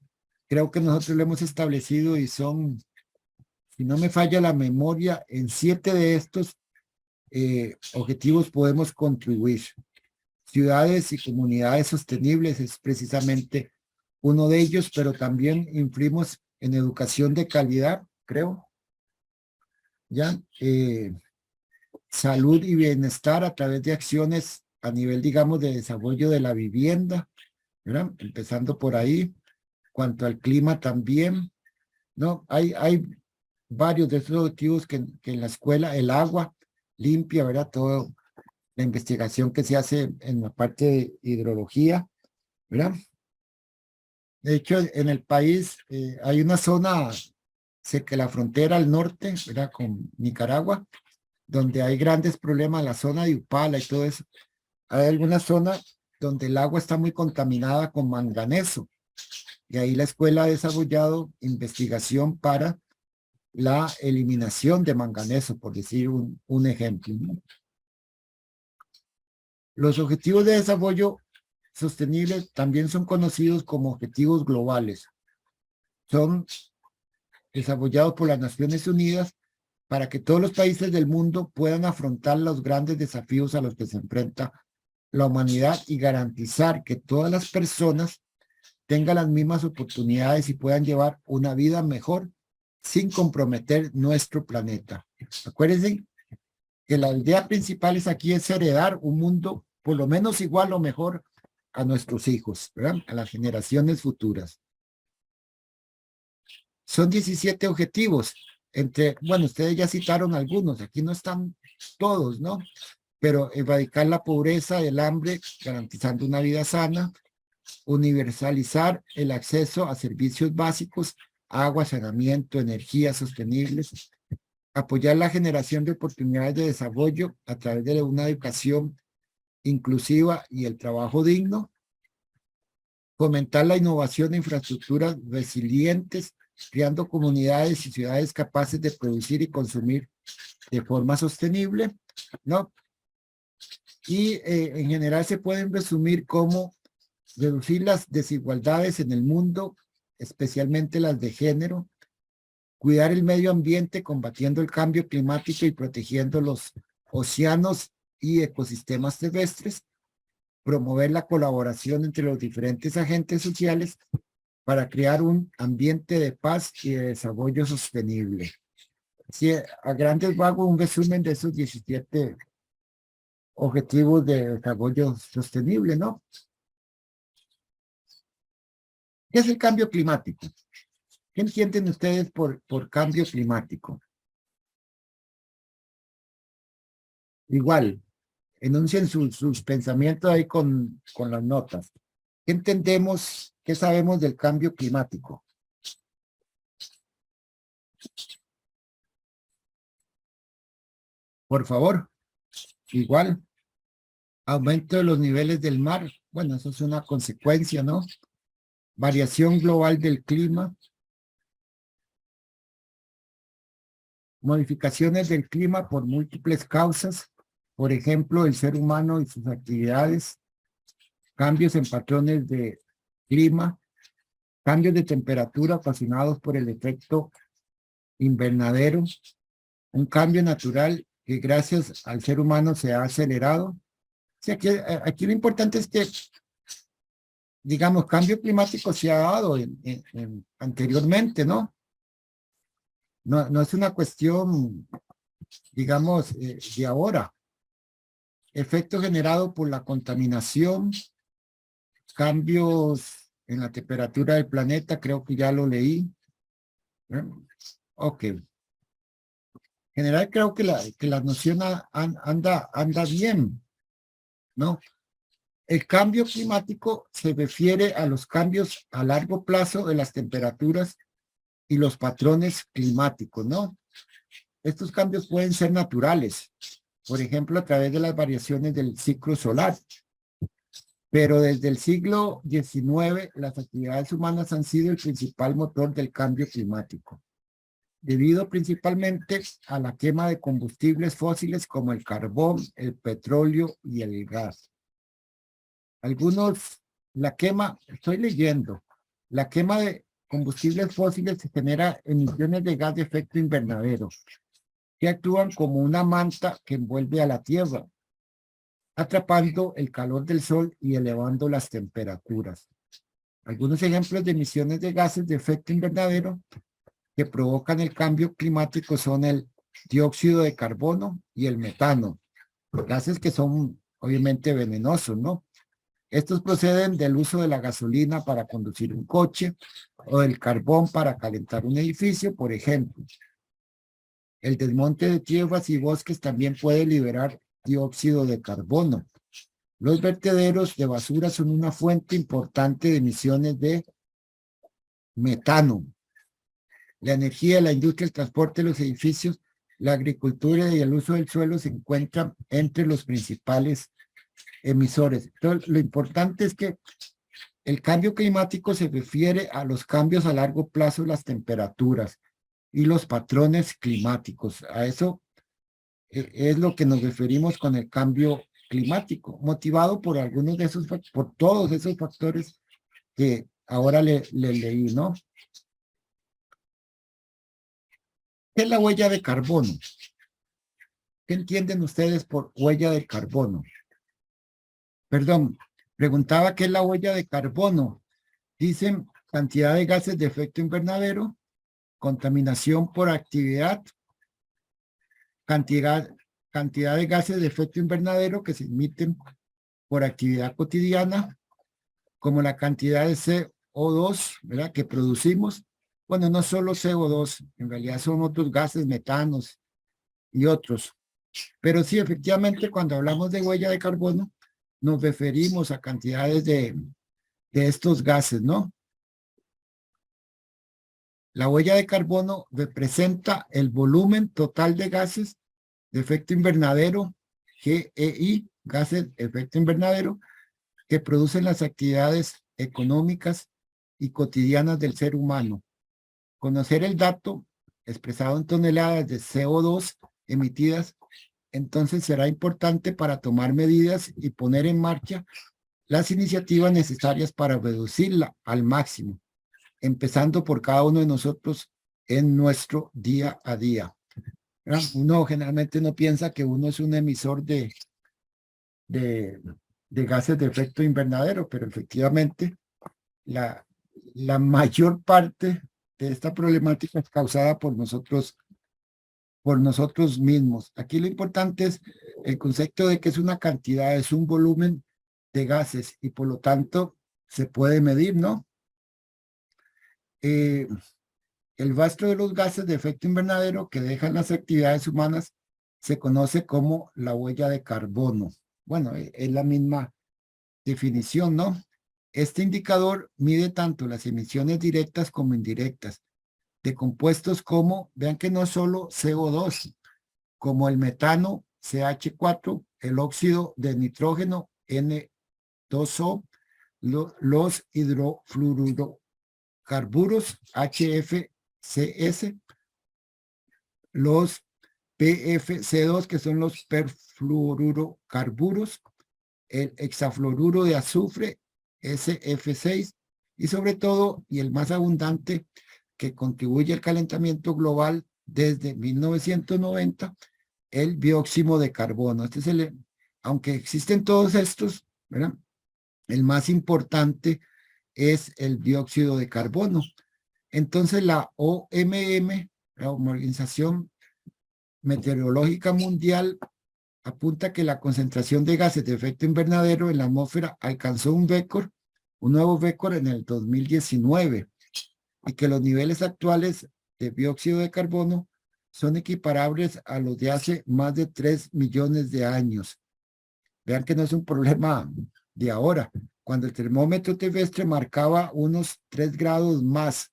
creo que nosotros lo hemos establecido y son, si no me falla la memoria, en 7 de estos objetivos podemos contribuir. Ciudades y comunidades sostenibles es precisamente uno de ellos, pero también influimos en educación de calidad, creo. ¿Ya? Salud y bienestar a través de acciones a nivel, digamos, de desarrollo de la vivienda, ¿verdad? Empezando por ahí. Cuanto al clima también, ¿no? Hay varios de esos objetivos que en la escuela, el agua limpia, ¿verdad? Toda la investigación que se hace en la parte de hidrología, ¿verdad? De hecho, en el país hay una zona cerca de la frontera al norte, ¿verdad? Con Nicaragua, donde hay grandes problemas, la zona de Upala y todo eso. Hay alguna zona donde el agua está muy contaminada con manganeso. Y ahí la escuela ha desarrollado investigación para la eliminación de manganeso, por decir un ejemplo, ¿no? Los objetivos de desarrollo sostenible también son conocidos como objetivos globales. Son desarrollados por las Naciones Unidas para que todos los países del mundo puedan afrontar los grandes desafíos a los que se enfrenta la humanidad y garantizar que todas las personas tengan las mismas oportunidades y puedan llevar una vida mejor sin comprometer nuestro planeta. Acuérdense que la idea principal aquí es heredar un mundo por lo menos igual o mejor a nuestros hijos, ¿verdad? A las generaciones futuras. Son 17 objetivos. Bueno, ustedes ya citaron algunos, aquí no están todos, ¿no? Pero erradicar la pobreza, el hambre, garantizando una vida sana, universalizar el acceso a servicios básicos, agua, saneamiento, energías sostenibles, apoyar la generación de oportunidades de desarrollo a través de una educación inclusiva y el trabajo digno, fomentar la innovación de infraestructuras resilientes, creando comunidades y ciudades capaces de producir y consumir de forma sostenible, ¿no? Y en general se pueden resumir como reducir las desigualdades en el mundo, especialmente las de género, cuidar el medio ambiente combatiendo el cambio climático y protegiendo los océanos y ecosistemas terrestres, promover la colaboración entre los diferentes agentes sociales para crear un ambiente de paz y de desarrollo sostenible. Sí, a grandes rasgos, un resumen de esos 17 objetivos de desarrollo sostenible, ¿no? ¿Qué es el cambio climático? ¿Qué entienden ustedes por cambio climático? Igual, enuncien sus pensamientos ahí con las notas. ¿Qué entendemos, qué sabemos del cambio climático? Por favor, igual, aumento de los niveles del mar. Bueno, eso es una consecuencia, ¿no? Variación global del clima. Modificaciones del clima por múltiples causas. Por ejemplo, el ser humano y sus actividades. Cambios en patrones de clima. Cambios de temperatura ocasionados por el efecto invernadero. Un cambio natural que gracias al ser humano se ha acelerado. O sea, aquí lo importante es que, digamos, cambio climático se ha dado anteriormente, ¿no? No es una cuestión, digamos, de ahora. Efecto generado por la contaminación, cambios en la temperatura del planeta, creo que ya lo leí. Ok. En general creo que la noción anda bien, ¿no? El cambio climático se refiere a los cambios a largo plazo de las temperaturas y los patrones climáticos, ¿no? Estos cambios pueden ser naturales, por ejemplo, a través de las variaciones del ciclo solar. Pero desde el siglo XIX, las actividades humanas han sido el principal motor del cambio climático, debido principalmente a la quema de combustibles fósiles como el carbón, el petróleo y el gas. Estoy leyendo, la quema de combustibles fósiles se genera emisiones de gas de efecto invernadero, que actúan como una manta que envuelve a la Tierra, atrapando el calor del sol y elevando las temperaturas. Algunos ejemplos de emisiones de gases de efecto invernadero que provocan el cambio climático son el dióxido de carbono y el metano, gases que son obviamente venenosos, ¿no? Estos proceden del uso de la gasolina para conducir un coche o del carbón para calentar un edificio, por ejemplo. El desmonte de tierras y bosques también puede liberar dióxido de carbono. Los vertederos de basura son una fuente importante de emisiones de metano. La energía, la industria, el transporte, los edificios, la agricultura y el uso del suelo se encuentran entre los principales emisores. Entonces, lo importante es que el cambio climático se refiere a los cambios a largo plazo de las temperaturas y los patrones climáticos. A eso es lo que nos referimos con el cambio climático, motivado por algunos de esos, por todos esos factores que ahora le leí, ¿no? ¿Qué es la huella de carbono? ¿Qué entienden ustedes por huella de carbono? Perdón, preguntaba qué es la huella de carbono. Dicen cantidad de gases de efecto invernadero, contaminación por actividad, cantidad de gases de efecto invernadero que se emiten por actividad cotidiana, como la cantidad de CO2, ¿verdad?, que producimos. Bueno, no solo CO2, en realidad son otros gases, metanos y otros. Pero sí, efectivamente, cuando hablamos de huella de carbono, nos referimos a cantidades de estos gases, ¿no? La huella de carbono representa el volumen total de gases de efecto invernadero, GEI, gases de efecto invernadero, que producen las actividades económicas y cotidianas del ser humano. Conocer el dato expresado en toneladas de CO2 emitidas, entonces será importante para tomar medidas y poner en marcha las iniciativas necesarias para reducirla al máximo, empezando por cada uno de nosotros en nuestro día a día. Uno generalmente no piensa que uno es un emisor de gases de efecto invernadero, pero efectivamente la mayor parte de esta problemática es causada por nosotros mismos. Aquí lo importante es el concepto de que es una cantidad, es un volumen de gases y por lo tanto se puede medir, ¿no? El rastro de los gases de efecto invernadero que dejan las actividades humanas se conoce como la huella de carbono. Bueno, es la misma definición, ¿no? Este indicador mide tanto las emisiones directas como indirectas de compuestos como, vean que no solo CO2, como el metano, CH4, el óxido de nitrógeno, N2O, los hidrofluorocarburos, HFCS, los PFC2, que son los perfluorocarburos, el hexafluoruro de azufre, SF6, y sobre todo, y el más abundante, que contribuye al calentamiento global desde 1990, el dióxido de carbono. Este es aunque existen todos estos, ¿verdad? El más importante es el dióxido de carbono. Entonces la OMM, la Organización Meteorológica Mundial, apunta que la concentración de gases de efecto invernadero en la atmósfera alcanzó un nuevo récord en el 2019 y que los niveles actuales de dióxido de carbono son equiparables a los de hace más de 3 millones de años. Vean que no es un problema de ahora. Cuando el termómetro terrestre marcaba unos 3 grados más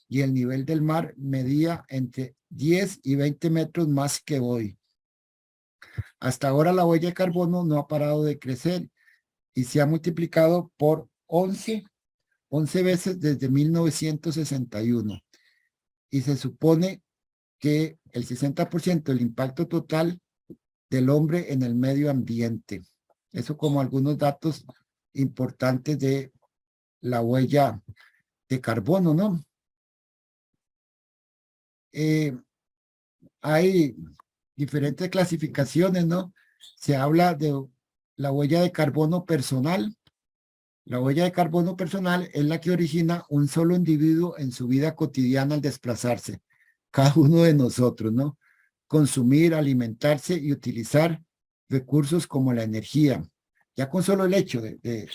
y el nivel del mar medía entre 10 y 20 metros más que hoy. Hasta ahora la huella de carbono no ha parado de crecer y se ha multiplicado por 11 veces desde 1961. Y se supone que el 60% del impacto total del hombre en el medio ambiente. Eso como algunos datos importantes de la huella de carbono, ¿no? Hay diferentes clasificaciones, ¿no? Se habla de la huella de carbono personal. La huella de carbono personal es la que origina un solo individuo en su vida cotidiana al desplazarse. Cada uno de nosotros, ¿no? Consumir, alimentarse y utilizar recursos como la energía. Ya con solo el hecho de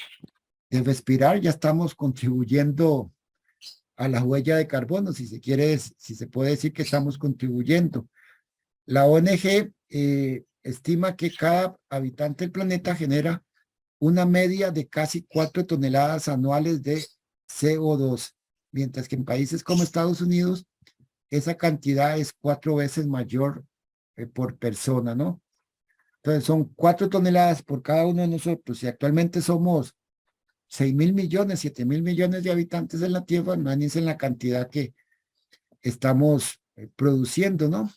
respirar ya estamos contribuyendo a la huella de carbono, si se puede decir que estamos contribuyendo. La ONG estima que cada habitante del planeta genera una media de casi 4 toneladas anuales de CO2, mientras que en países como Estados Unidos esa cantidad es 4 veces mayor por persona, ¿no? Entonces son 4 toneladas por cada uno de nosotros y actualmente somos 6.000 millones, 7.000 millones de habitantes en la Tierra, imagínense en la cantidad que estamos produciendo, ¿no?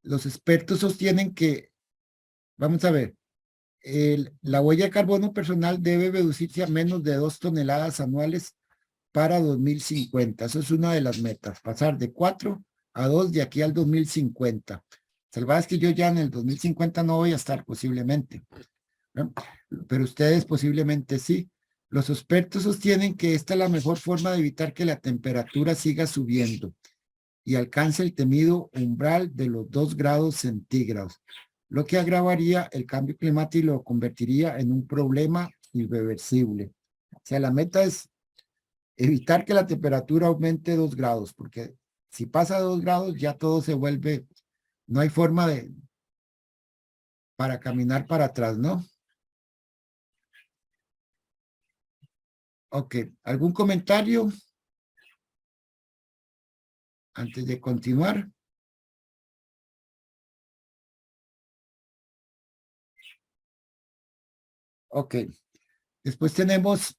Los expertos sostienen que, vamos a ver, la huella de carbono personal debe reducirse a menos de 2 toneladas anuales para 2050. Eso es una de las metas, pasar de 4 a 2 de aquí al 2050. Salvada es que yo ya en el 2050 no voy a estar posiblemente, ¿no? Pero ustedes posiblemente sí. Los expertos sostienen que esta es la mejor forma de evitar que la temperatura siga subiendo y alcance el temido umbral de los 2 grados centígrados, lo que agravaría el cambio climático y lo convertiría en un problema irreversible. O sea, la meta es evitar que la temperatura aumente 2 grados, porque si pasa 2 grados ya todo se vuelve, no hay forma para caminar para atrás, ¿no? Ok, ¿algún comentario? antes de continuar. Ok. Después tenemos,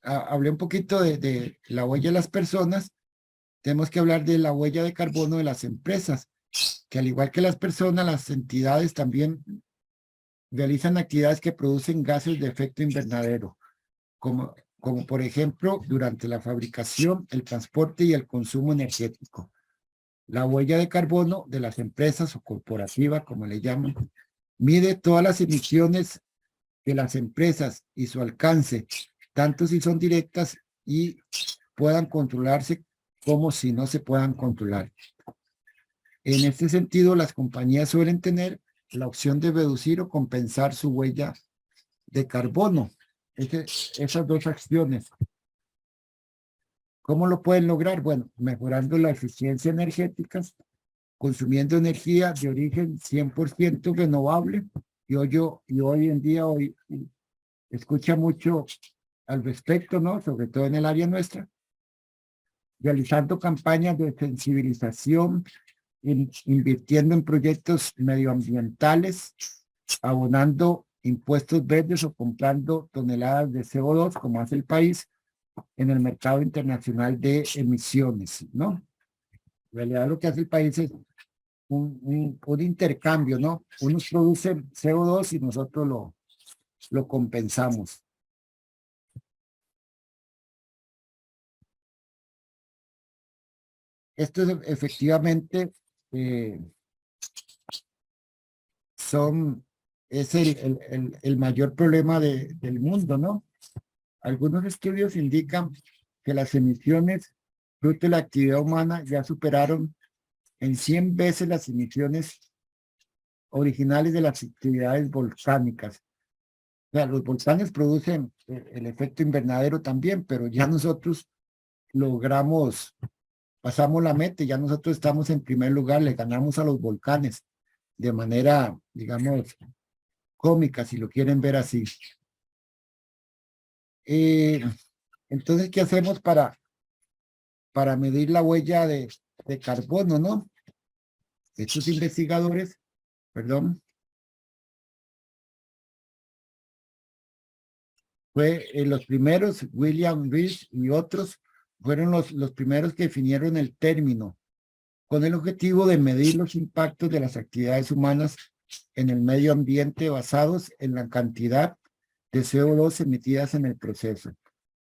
hablé un poquito de la huella de las personas. Tenemos que hablar de la huella de carbono de las empresas, que al igual que las personas, las entidades también realizan actividades que producen gases de efecto invernadero, como por ejemplo durante la fabricación, el transporte y el consumo energético. La huella de carbono de las empresas o corporativa, como le llaman, mide todas las emisiones de las empresas y su alcance, tanto si son directas y puedan controlarse como si no se puedan controlar. En este sentido, las compañías suelen tener la opción de reducir o compensar su huella de carbono. Esas dos acciones. ¿Cómo lo pueden lograr? Bueno, mejorando la eficiencia energética, consumiendo energía de origen 100% renovable. Y hoy en día escucha mucho al respecto, ¿no? Sobre todo en el área nuestra. Realizando campañas de sensibilización, invirtiendo en proyectos medioambientales, abonando impuestos verdes o comprando toneladas de CO2, como hace el país, en el mercado internacional de emisiones, ¿no? En realidad lo que hace el país es un intercambio, ¿no? Unos producen CO2 y nosotros lo compensamos. Esto es efectivamente es el mayor problema del mundo, ¿no? Algunos estudios indican que las emisiones fruto de la actividad humana ya superaron en 100 veces las emisiones originales de las actividades volcánicas. O sea, los volcanes producen el efecto invernadero también, pero ya nosotros pasamos la meta, ya nosotros estamos en primer lugar, le ganamos a los volcanes de manera, digamos, cómica, si lo quieren ver así. Entonces, ¿qué hacemos para medir la huella de carbono, no? Estos investigadores, perdón, fue los primeros, William Rees y otros, fueron los primeros que definieron el término, con el objetivo de medir los impactos de las actividades humanas en el medio ambiente basados en la cantidad de CO2 emitidas en el proceso.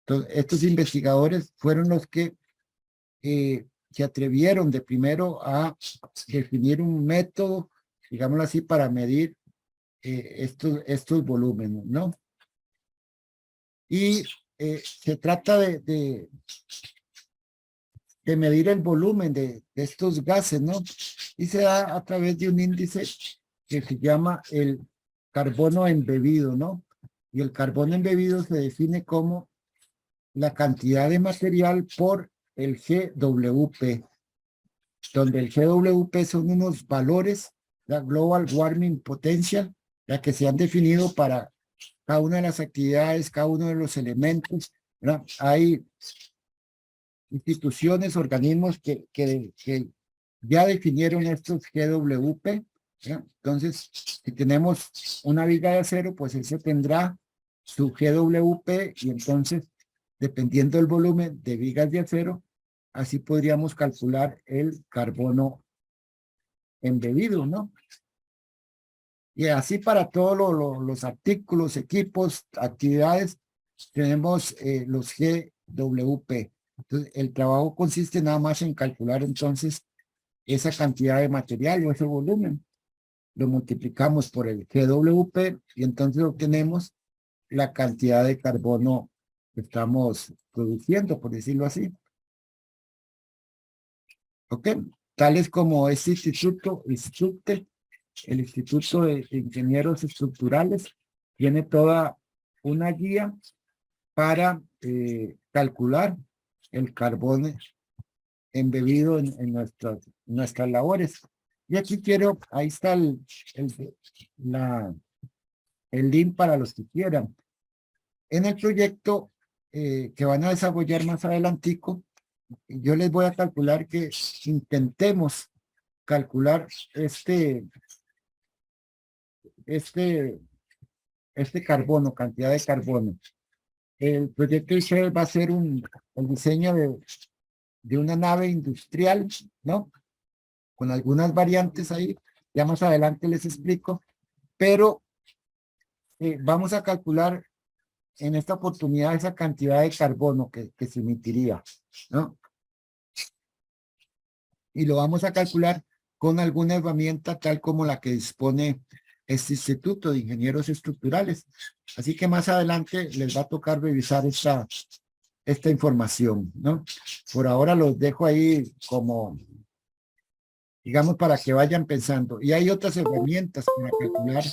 Entonces, estos investigadores fueron los que se atrevieron de primero a definir un método, digámoslo así, para medir estos volúmenes, ¿no? Y se trata de medir el volumen de estos gases, ¿no? Y se da a través de un índice que se llama el carbono embebido, ¿no? Y el carbono embebido se define como la cantidad de material por el GWP, donde el GWP son unos valores, la Global Warming Potential, la que se han definido para cada una de las actividades, cada uno de los elementos, ¿verdad? Hay instituciones, organismos que ya definieron estos GWP, ¿verdad? Entonces, si tenemos una viga de acero, pues ese tendrá su GWP y entonces, dependiendo del volumen de vigas de acero, así podríamos calcular el carbono embebido, ¿no? Y así para todos los artículos, equipos, actividades, tenemos los GWP. Entonces, el trabajo consiste nada más en calcular entonces esa cantidad de material o ese volumen. Lo multiplicamos por el GWP y entonces obtenemos la cantidad de carbono que estamos produciendo, por decirlo así. ¿Ok? Tales como este instituto, el Instituto de Ingenieros Estructurales, tiene toda una guía para calcular el carbono embebido en nuestras labores. Y aquí ahí está el link para los que quieran. En el proyecto que van a desarrollar más adelantico, yo les voy a calcular que intentemos calcular este carbono, cantidad de carbono. El proyecto de ustedes va a ser el diseño de una nave industrial, ¿no? Con algunas variantes ahí, ya más adelante les explico, pero vamos a calcular en esta oportunidad esa cantidad de carbono que se emitiría, ¿no? Y lo vamos a calcular con alguna herramienta tal como la que dispone este Instituto de Ingenieros Estructurales. Así que más adelante les va a tocar revisar esta información, ¿no? Por ahora los dejo ahí como, digamos, para que vayan pensando. Y hay otras herramientas para calcular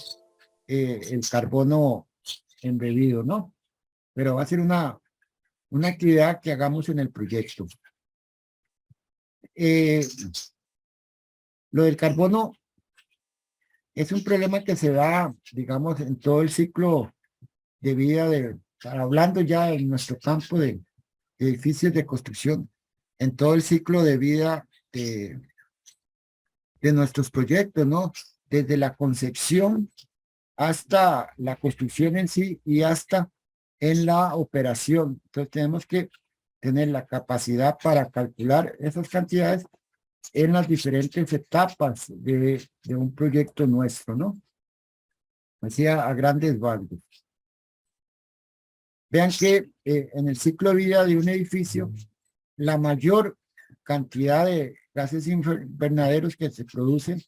el carbono embebido, ¿no? Pero va a ser una actividad que hagamos en el proyecto. Lo del carbono es un problema que se da, digamos, en todo el ciclo de vida hablando ya en nuestro campo de edificios de construcción, en todo el ciclo de vida de nuestros proyectos, ¿no? Desde la concepción hasta la construcción en sí y hasta en la operación. Entonces tenemos que tener la capacidad para calcular esas cantidades en las diferentes etapas de un proyecto nuestro, ¿no? Así a grandes rasgos. Vean que en el ciclo de vida de un edificio, la mayor cantidad de gases invernaderos que se producen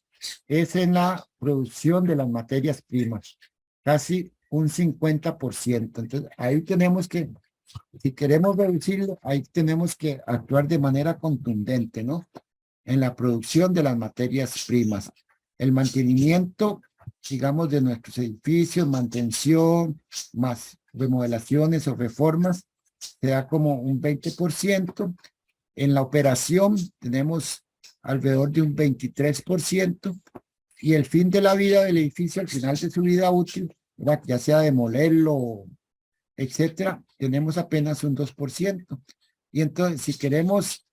es en la producción de las materias primas, casi un 50%. Entonces, ahí tenemos que, si queremos reducirlo, ahí tenemos que actuar de manera contundente, ¿no? En la producción de las materias primas. El mantenimiento, digamos, de nuestros edificios, mantención, más remodelaciones o reformas, se da como un 20%. En la operación tenemos alrededor de un 23%. Y el fin de la vida del edificio, al final de su vida útil, ya sea demolerlo, etcétera, tenemos apenas un 2%. Y entonces, si queremos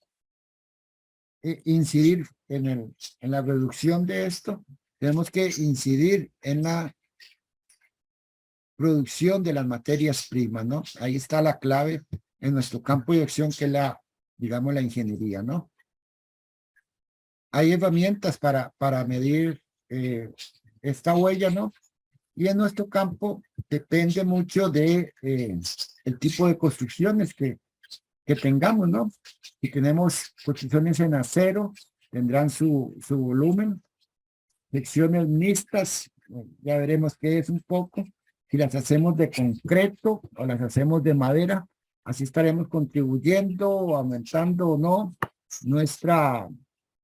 incidir en la reducción de esto, tenemos que incidir en la producción de las materias primas, ¿no? Ahí está la clave en nuestro campo de acción, que es digamos, la ingeniería, ¿no? Hay herramientas para medir esta huella, ¿no? Y en nuestro campo depende mucho de el tipo de construcciones que tengamos, ¿no? Si tenemos construcciones en acero, tendrán su volumen. Secciones mixtas, ya veremos qué es un poco. Si las hacemos de concreto o las hacemos de madera, así estaremos contribuyendo o aumentando o no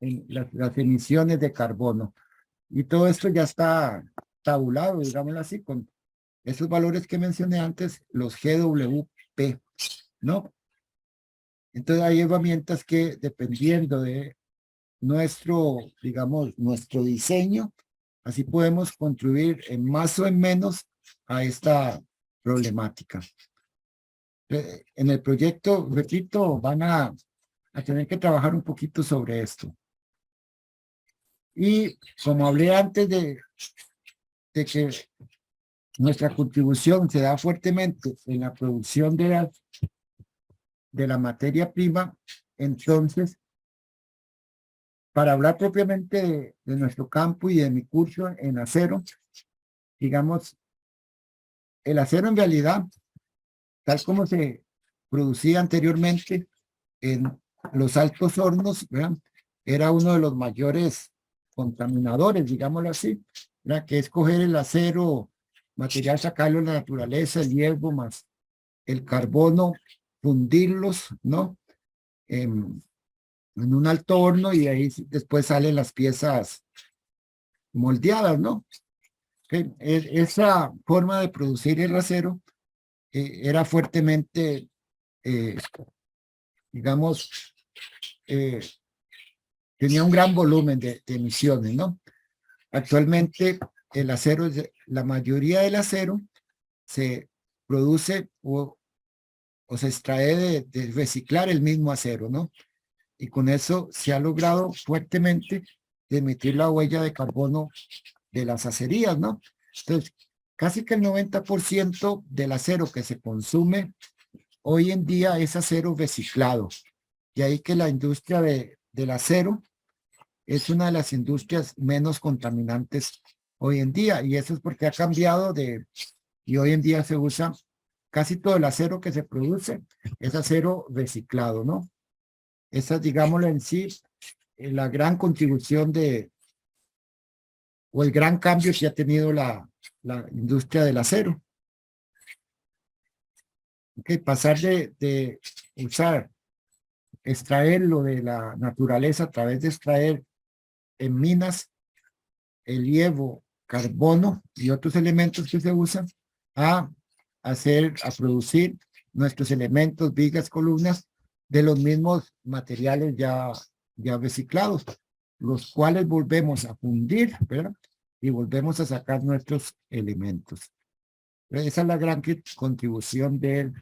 las emisiones de carbono. Y todo esto ya está tabulado, digámoslo así, con esos valores que mencioné antes, los GWP, ¿no? Entonces hay herramientas que, dependiendo de digamos, nuestro diseño, así podemos contribuir en más o en menos a esta problemática. En el proyecto, repito, van a tener que trabajar un poquito sobre esto. Y como hablé antes de que nuestra contribución se da fuertemente en la producción de la materia prima, entonces, para hablar propiamente de nuestro campo y de mi curso en acero, digamos, el acero en realidad, tal como se producía anteriormente en los altos hornos, ¿verdad? Era uno de los mayores contaminadores, digámoslo así, ¿verdad? Que es coger el acero, material, sacarlo de la naturaleza, el hierro más el carbono, fundirlos, ¿no? En un alto horno, y ahí después salen las piezas moldeadas, ¿no? Esa forma de producir el acero era fuertemente, digamos, tenía un gran volumen de emisiones, ¿no? Actualmente el acero, la mayoría del acero se produce o se extrae de reciclar el mismo acero, ¿no? Y con eso se ha logrado fuertemente disminuir la huella de carbono de las acerías, ¿no? Entonces, casi que el 90% del acero que se consume hoy en día es acero reciclado. Y ahí que la industria del acero es una de las industrias menos contaminantes hoy en día. Y eso es porque ha cambiado y hoy en día se usa casi todo el acero que se produce, es acero reciclado, ¿no? Esa es, digámoslo en sí, la gran contribución o el gran cambio que ha tenido la industria del acero. Okay, pasar de extraerlo de la naturaleza a través de extraer en minas el hierro, carbono y otros elementos que se usan a producir nuestros elementos, vigas, columnas de los mismos materiales ya reciclados, los cuales volvemos a fundir, ¿verdad? Y volvemos a sacar nuestros elementos. Esa es la gran contribución de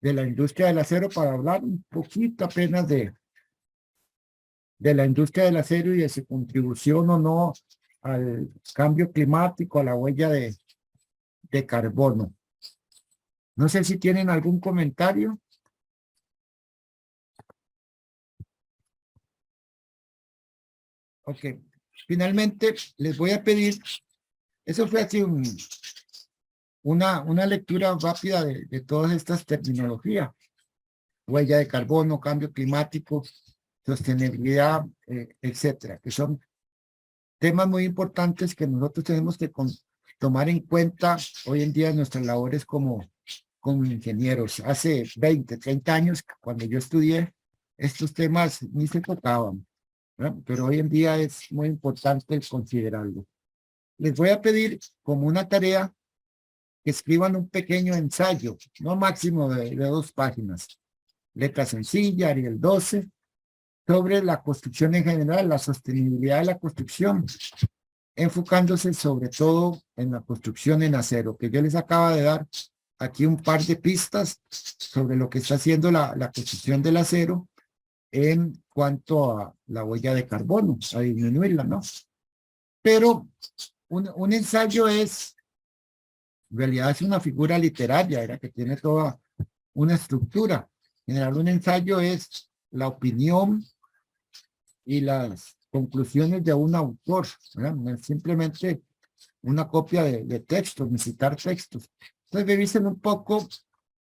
la industria del acero, para hablar un poquito apenas de la industria del acero y de su contribución o no al cambio climático, a la huella de carbono. No sé si tienen algún comentario. Ok. Finalmente, les voy a pedir, eso fue así una lectura rápida de todas estas terminologías. Huella de carbono, cambio climático, sostenibilidad, etcétera, que son temas muy importantes que nosotros tenemos que tomar en cuenta hoy en día en nuestras labores como ingenieros. Hace 20, 30 años, cuando yo estudié, estos temas ni se tocaban, ¿verdad? Pero hoy en día es muy importante considerarlo. Les voy a pedir como una tarea que escriban un pequeño ensayo, no máximo de 2 páginas. Letra sencilla, Arial 12, sobre la construcción en general, la sostenibilidad de la construcción, enfocándose sobre todo en la construcción en acero, que yo les acabo de dar aquí un par de pistas sobre lo que está haciendo la construcción del acero en cuanto a la huella de carbono, a disminuirla, ¿no? Pero un ensayo en realidad es una figura literaria, ¿verdad? Que tiene toda una estructura. En general, un ensayo es la opinión y las conclusiones de un autor, ¿verdad? No es simplemente una copia de textos, ni citar textos. Entonces, revisen un poco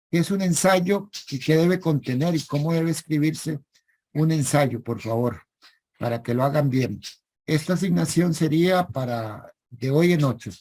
qué es un ensayo y qué debe contener y cómo debe escribirse un ensayo, por favor, para que lo hagan bien. Esta asignación sería de hoy en 8.